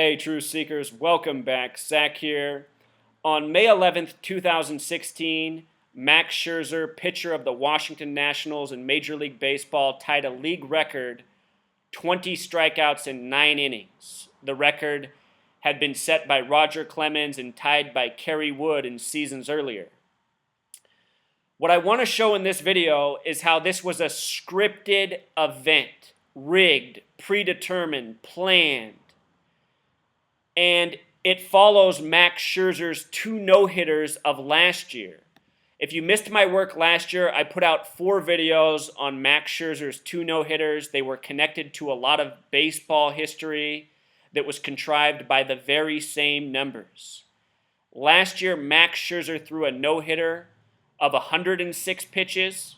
Hey, Truth Seekers, welcome back. Zach here. On May 11th, 2016, Max Scherzer, pitcher of the Washington Nationals in Major League Baseball, tied a league record 20 strikeouts in 9 innings. The record had been set by Roger Clemens and tied by Kerry Wood in seasons earlier. What I want to show in this video is how this was a scripted event, rigged, predetermined, planned. And it follows Max Scherzer's 2 no-hitters of last year. If you missed my work last year, I put out 4 videos on Max Scherzer's 2 no-hitters. They were connected to a lot of baseball history that was contrived by the very same numbers. Last year, Max Scherzer threw a no-hitter of 106 pitches,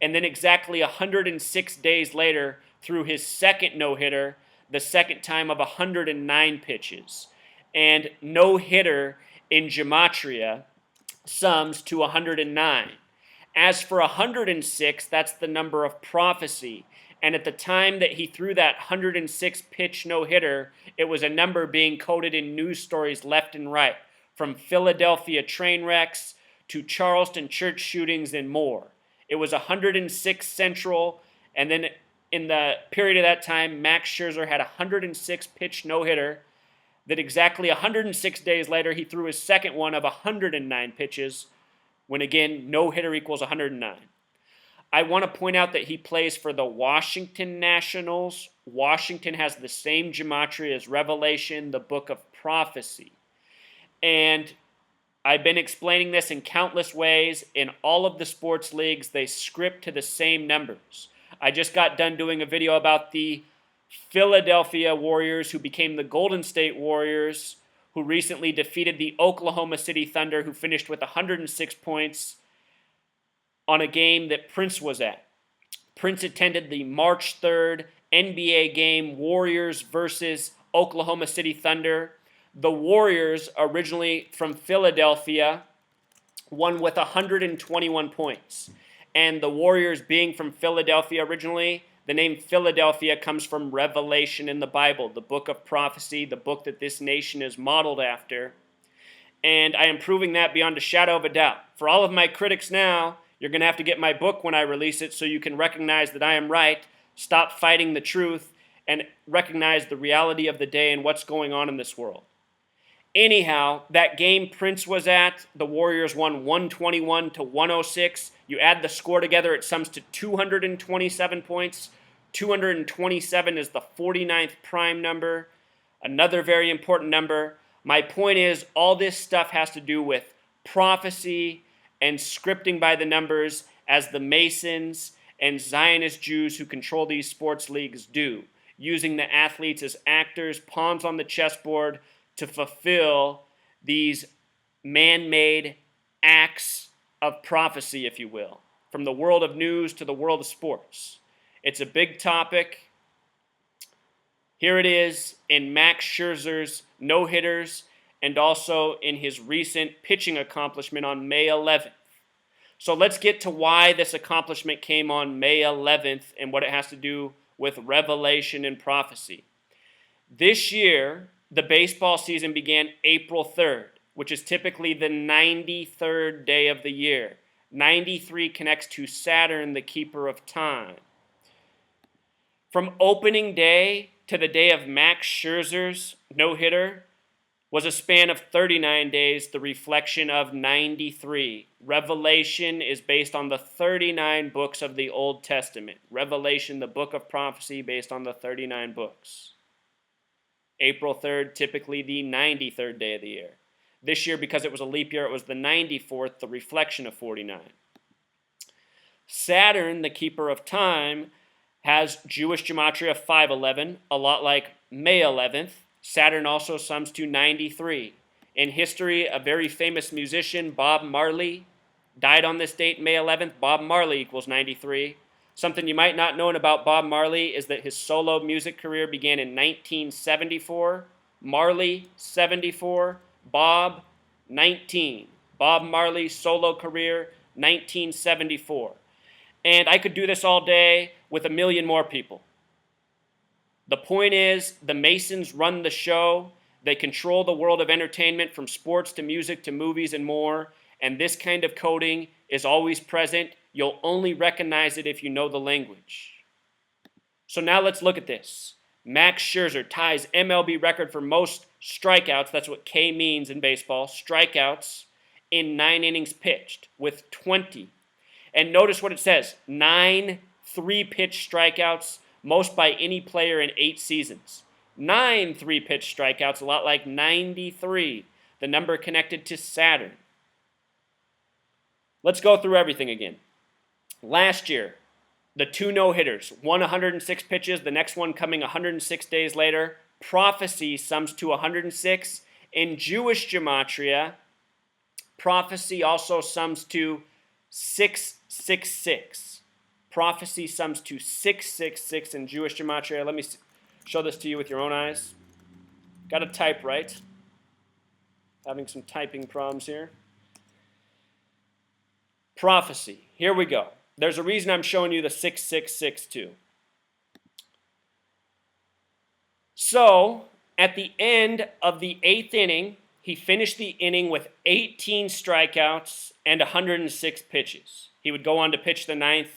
and then exactly 106 days later threw his second no-hitter, the second time, of 109 pitches. And no-hitter in Gematria sums to 109. As for 106, that's the number of prophecy. And at the time that he threw that 106 pitch no-hitter, it was a number being quoted in news stories left and right, from Philadelphia train wrecks to Charleston church shootings and more. It was 106 central, and then in the period of that time, Max Scherzer had a 106 pitch no-hitter that exactly 106 days later he threw his second one of 109 pitches, when again, no-hitter equals 109. I want to point out that he plays for the Washington Nationals. Washington has the same gematria as Revelation, the book of prophecy. And I've been explaining this in countless ways. In all of the sports leagues, they script to the same numbers. I just got done doing a video about the Philadelphia Warriors, who became the Golden State Warriors, who recently defeated the Oklahoma City Thunder, who finished with 106 points on a game that Prince was at. Prince attended the March 3rd NBA game, Warriors versus Oklahoma City Thunder. The Warriors, originally from Philadelphia, won with 121 points. And the Warriors being from Philadelphia originally, the name Philadelphia comes from Revelation in the Bible, the book of prophecy, the book that this nation is modeled after. And I am proving that beyond a shadow of a doubt. For all of my critics now, you're going to have to get my book when I release it so you can recognize that I am right, stop fighting the truth, and recognize the reality of the day and what's going on in this world. Anyhow, that game Prince was at, the Warriors won 121 to 106. You add the score together, it sums to 227 points. 227 is the 49th prime number, another very important number. My point is, all this stuff has to do with prophecy and scripting by the numbers, as the Masons and Zionist Jews who control these sports leagues do, using the athletes as actors, pawns on the chessboard, to fulfill these man-made acts of prophecy, if you will, from the world of news to the world of sports. It's a big topic. Here it is in Max Scherzer's no-hitters and also in his recent pitching accomplishment on May 11th. So let's get to why this accomplishment came on May 11th and what it has to do with revelation and prophecy. This year, the baseball season began April 3rd, which is typically the 93rd day of the year. 93 connects to Saturn, the keeper of time. From opening day to the day of Max Scherzer's no-hitter was a span of 39 days, the reflection of 93. Revelation is based on the 39 books of the Old Testament. Revelation, the book of prophecy, based on the 39 books. April 3rd, typically the 93rd day of the year. This year, because it was a leap year, it was the 94th, the reflection of 49. Saturn, the keeper of time, has Jewish gematria 511, a lot like May 11th. Saturn also sums to 93. In history, a very famous musician, Bob Marley, died on this date, May 11th. Bob Marley equals 93. Something you might not know about Bob Marley is that his solo music career began in 1974. Marley, 74. Bob, 19. Bob Marley's solo career, 1974. And I could do this all day with a million more people. The point is, the Masons run the show. They control the world of entertainment from sports to music to movies and more. And this kind of coding is always present. You'll only recognize it if you know the language. So now let's look at this. Max Scherzer ties MLB record for most strikeouts. That's what K means in baseball. Strikeouts in 9 innings pitched with 20. And notice what it says. 9 3-pitch strikeouts, most by any player in 8 seasons. 9 3-pitch strikeouts, a lot like 93, the number connected to Saturn. Let's go through everything again. Last year, the 2 no-hitters, one 106 pitches, the next one coming 106 days later. Prophecy sums to 106. In Jewish Gematria, prophecy also sums to 666. Prophecy sums to 666 in Jewish Gematria. Let me show this to you with your own eyes. Got to type right. Having some typing problems here. Prophecy. Here we go. There's a reason I'm showing you the 6662. So, at the end of the 8th inning, he finished the inning with 18 strikeouts and 106 pitches. He would go on to pitch the 9th,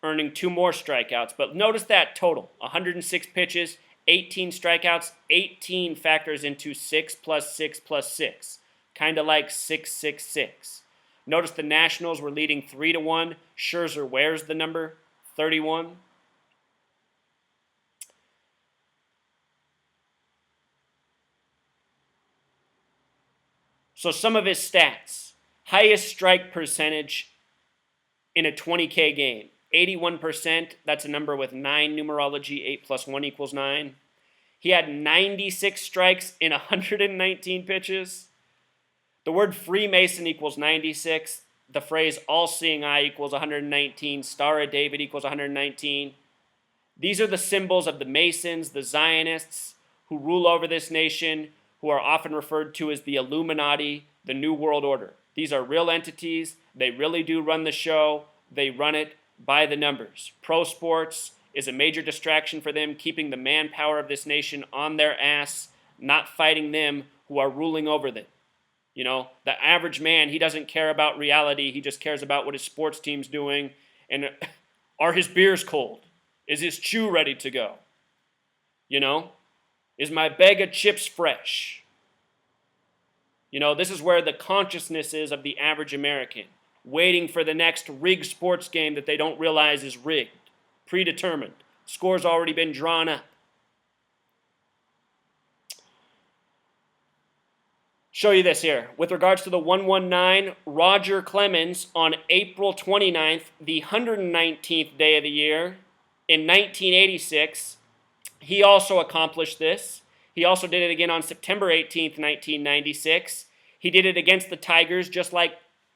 earning 2 more strikeouts. But notice that total, 106 pitches, 18 strikeouts, 18 factors into 6 plus 6 plus 6, kind of like 666. Notice the Nationals were leading 3-1. Scherzer wears the number 31. So some of his stats. Highest strike percentage in a 20K game. 81%. That's a number with 9 numerology. 8 plus 1 equals 9. He had 96 strikes in 119 pitches. The word Freemason equals 96. The phrase all-seeing eye equals 119. Star of David equals 119. These are the symbols of the Masons, the Zionists, who rule over this nation, who are often referred to as the Illuminati, the New World Order. These are real entities. They really do run the show. They run it by the numbers. Pro sports is a major distraction for them, keeping the manpower of this nation on their ass, not fighting them who are ruling over them. You know, the average man, he doesn't care about reality. He just cares about what his sports team's doing. And are his beers cold? Is his chew ready to go? You know, is my bag of chips fresh? You know, this is where the consciousness is of the average American, waiting for the next rigged sports game that they don't realize is rigged, predetermined. Score's already been drawn up. Show you this here. With regards to the 119, Roger Clemens on April 29th, the 119th day of the year, in 1986, he also accomplished this. He also did it again on September 18th, 1996. He did it against the Tigers just like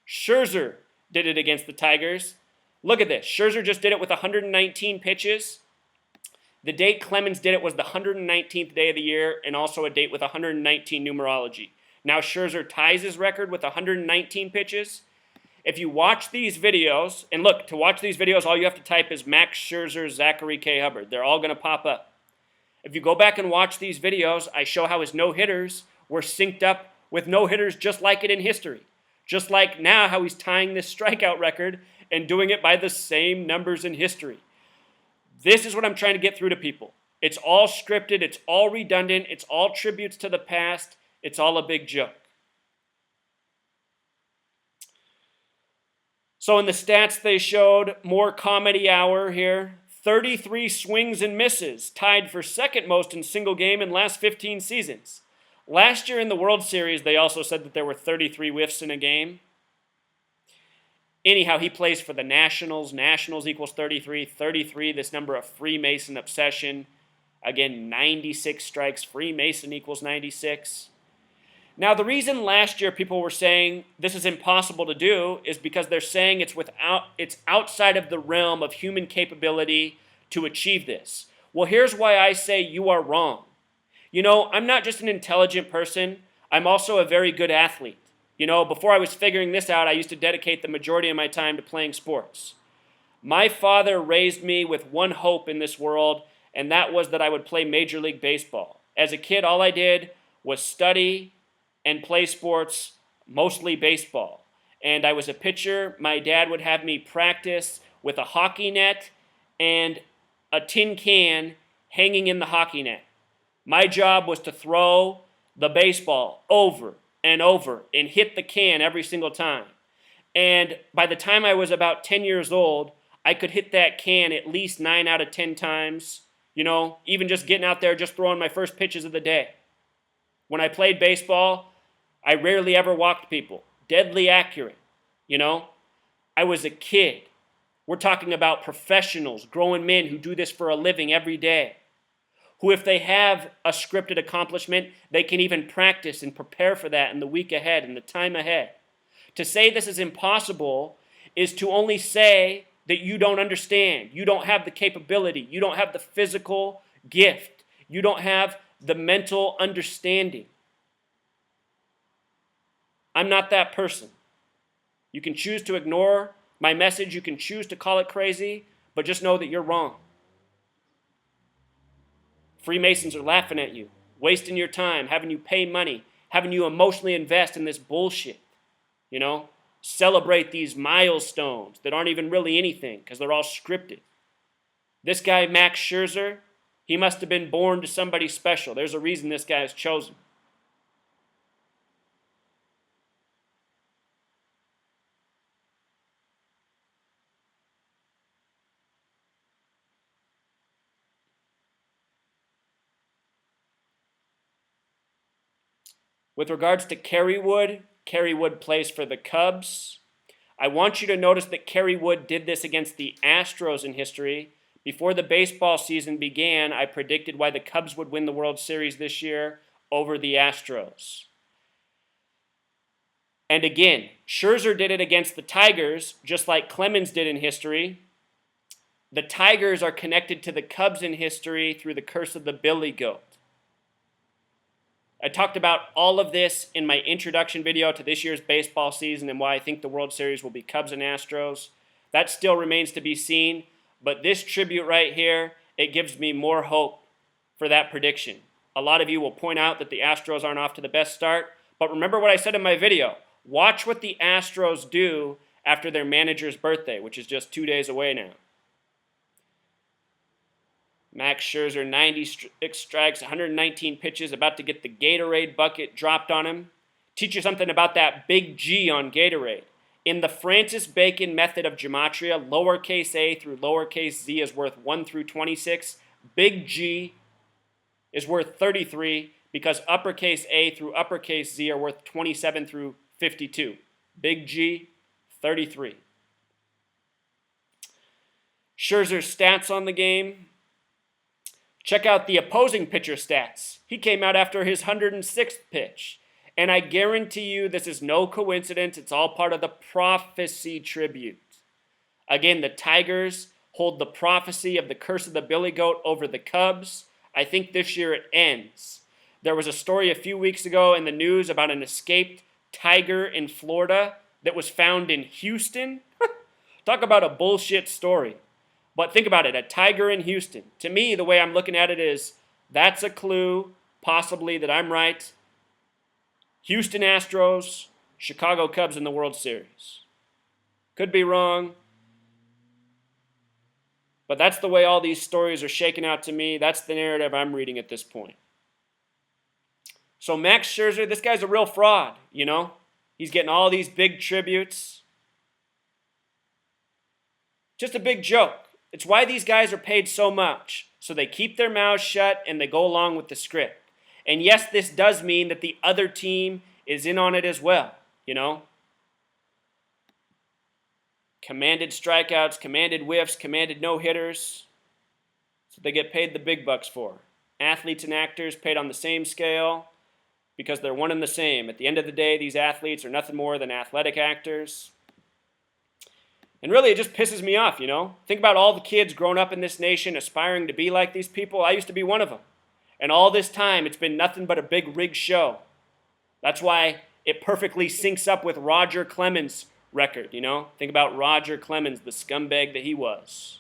Scherzer did it against the Tigers. Look at this. Scherzer just did it with 119 pitches. The date Clemens did it was the 119th day of the year and also a date with 119 numerology. Now Scherzer ties his record with 119 pitches. If you watch these videos, and look, to watch these videos, all you have to type is Max Scherzer, Zachary K. Hubbard. They're all going to pop up. If you go back and watch these videos, I show how his no-hitters were synced up with no-hitters just like it in history. Just like now how he's tying this strikeout record and doing it by the same numbers in history. This is what I'm trying to get through to people. It's all scripted. It's all redundant. It's all tributes to the past. It's all a big joke. So in the stats they showed, more comedy hour here. 33 swings and misses, tied for second most in single game in last 15 seasons. Last year in the World Series, they also said that there were 33 whiffs in a game. Anyhow, he plays for the Nationals. Nationals equals 33. 33, this number of Freemason obsession. Again, 96 strikes. Freemason equals 96. Now, the reason last year people were saying this is impossible to do is because they're saying it's outside of the realm of human capability to achieve this. Well, here's why I say you are wrong. You know, I'm not just an intelligent person. I'm also a very good athlete. You know, before I was figuring this out, I used to dedicate the majority of my time to playing sports. My father raised me with one hope in this world, and that was that I would play Major League Baseball. As a kid, all I did was study and play sports, mostly baseball. And I was a pitcher. My dad would have me practice with a hockey net and a tin can hanging in the hockey net. My job was to throw the baseball over and over and hit the can every single time. And by the time I was about 10 years old, I could hit that can at least 9 out of 10 times, even just getting out there, just throwing my first pitches of the day. When I played baseball, I rarely ever walked people. Deadly accurate, I was a kid. We're talking about professionals, grown men who do this for a living every day, who if they have a scripted accomplishment, they can even practice and prepare for that in the week ahead and the time ahead. To say this is impossible is to only say that you don't understand. You don't have the capability. You don't have the physical gift. You don't have the mental understanding. I'm not that person. You can choose to ignore my message. You can choose to call it crazy, but just know that you're wrong. Freemasons are laughing at you, wasting your time, having you pay money, having you emotionally invest in this bullshit. Celebrate these milestones that aren't even really anything because they're all scripted. This guy, Max Scherzer, he must have been born to somebody special. There's a reason this guy is chosen. With regards to Kerry Wood plays for the Cubs. I want you to notice that Kerry Wood did this against the Astros in history. Before the baseball season began, I predicted why the Cubs would win the World Series this year over the Astros. And again, Scherzer did it against the Tigers, just like Clemens did in history. The Tigers are connected to the Cubs in history through the curse of the Billy Goat. I talked about all of this in my introduction video to this year's baseball season and why I think the World Series will be Cubs and Astros. That still remains to be seen, but this tribute right here, it gives me more hope for that prediction. A lot of you will point out that the Astros aren't off to the best start, but remember what I said in my video. Watch what the Astros do after their manager's birthday, which is just 2 days away now. Max Scherzer, 96 strikes, 119 pitches, about to get the Gatorade bucket dropped on him. Teach you something about that big G on Gatorade. In the Francis Bacon method of Gematria, lowercase a through lowercase z is worth 1 through 26. Big G is worth 33 because uppercase a through uppercase z are worth 27 through 52. Big G, 33. Scherzer's stats on the game. Check out the opposing pitcher stats. He came out after his 106th pitch. And I guarantee you this is no coincidence. It's all part of the prophecy tribute. Again, the Tigers hold the prophecy of the curse of the Billy Goat over the Cubs. I think this year it ends. There was a story a few weeks ago in the news about an escaped tiger in Florida that was found in Houston. Talk about a bullshit story. But think about it, a tiger in Houston. To me, the way I'm looking at it is, that's a clue, possibly, that I'm right. Houston Astros, Chicago Cubs in the World Series. Could be wrong. But that's the way all these stories are shaking out to me. That's the narrative I'm reading at this point. So Max Scherzer, this guy's a real fraud, He's getting all these big tributes. Just a big joke. It's why these guys are paid so much. So they keep their mouths shut and they go along with the script. And yes, this does mean that the other team is in on it as well, Commanded strikeouts, commanded whiffs, commanded no-hitters. So they get paid the big bucks for. Athletes and actors paid on the same scale because they're one and the same. At the end of the day, these athletes are nothing more than athletic actors. And really, it just pisses me off, Think about all the kids growing up in this nation aspiring to be like these people. I used to be one of them. And all this time, it's been nothing but a big rigged show. That's why it perfectly syncs up with Roger Clemens' record, Think about Roger Clemens, the scumbag that he was.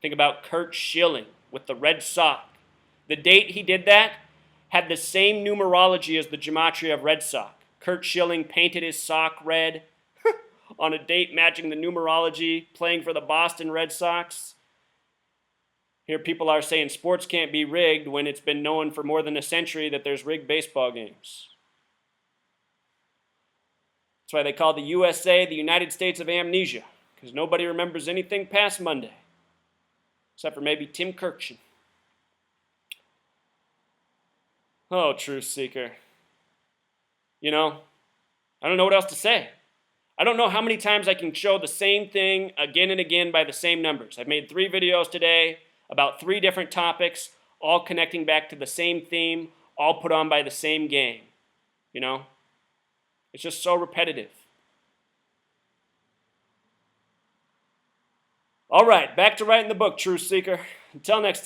Think about Kurt Schilling, with the red sock. The date he did that had the same numerology as the Gematria of red sock. Kurt Schilling painted his sock red on a date matching the numerology, playing for the Boston Red Sox. Here people are saying sports can't be rigged when it's been known for more than a century that there's rigged baseball games. That's why they call the USA the United States of Amnesia, because nobody remembers anything past Monday, except for maybe Tim Kirkshin. Oh, truth seeker. You know, I don't know what else to say. I don't know how many times I can show the same thing again and again by the same numbers. I've made 3 videos today about 3 different topics, all connecting back to the same theme, all put on by the same gang. You know? It's just so repetitive. All right, back to writing the book, truth seeker. Until next time.